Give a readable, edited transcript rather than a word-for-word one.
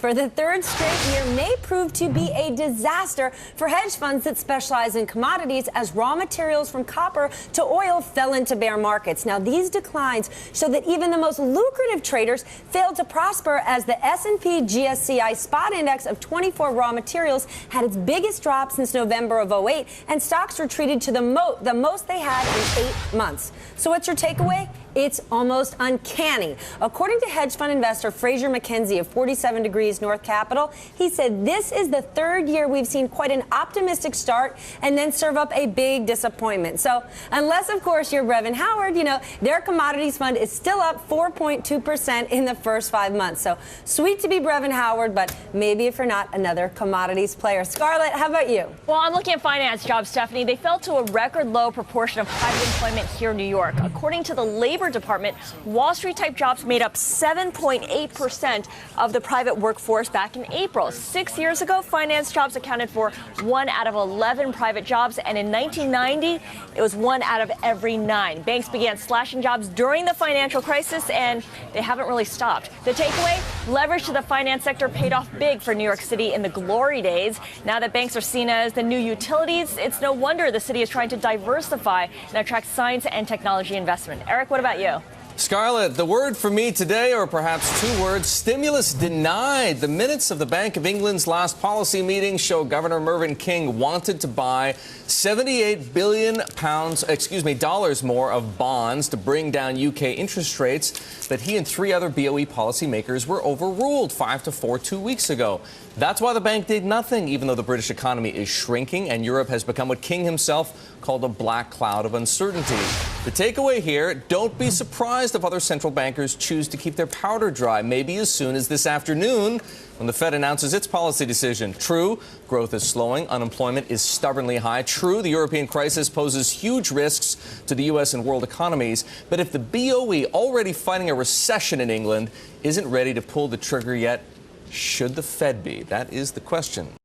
For the third straight year may prove to be a disaster for hedge funds that specialize in commodities as raw materials from copper to oil fell into bear markets. Now, these declines show that even the most lucrative traders failed to prosper as the S&P GSCI spot index of 24 raw materials had its biggest drop since November of '08, and stocks retreated to the most they had in 8 months. So what's your takeaway? It's almost uncanny. According to hedge fund investor Fraser McKenzie of 47 Degrees North Capital, he said this is the third year we've seen quite an optimistic start and then serve up a big disappointment. So unless, of course, you're Brevin Howard, their commodities fund is still up 4.2% in the first 5 months. So sweet to be Brevin Howard, but maybe if you're not, another commodities player. Scarlett, how about you? Well, I'm looking at finance jobs, Stephanie. They fell to a record low proportion of private employment here in New York. According to the Labor Department, Wall Street type jobs made up 7.8% of the private workforce back in April. 6 years ago, finance jobs accounted for 1 out of 11 private jobs, and in 1990, it was 1 out of every 9. Banks began slashing jobs during the financial crisis, and they haven't really stopped. The takeaway? Leverage to the finance sector paid off big for New York City in the glory days. Now that banks are seen as the new utilities, it's no wonder the city is trying to diversify and attract science and technology investment. Eric, what about you? Scarlett, the word for me today, or perhaps 2 words, stimulus denied. The minutes of the Bank of England's last policy meeting show Governor Mervyn King wanted to buy $78 billion dollars more of bonds to bring down UK interest rates, but he and 3 other BOE policymakers were overruled 5-4 2 weeks ago. That's why the bank did nothing, even though the British economy is shrinking and Europe has become what King himself called a black cloud of uncertainty. The takeaway here, don't be surprised if other central bankers choose to keep their powder dry, maybe as soon as this afternoon when the Fed announces its policy decision. True, growth is slowing, unemployment is stubbornly high. True, the European crisis poses huge risks to the U.S. and world economies. But if the BOE, already fighting a recession in England, isn't ready to pull the trigger yet, should the Fed be? That is the question.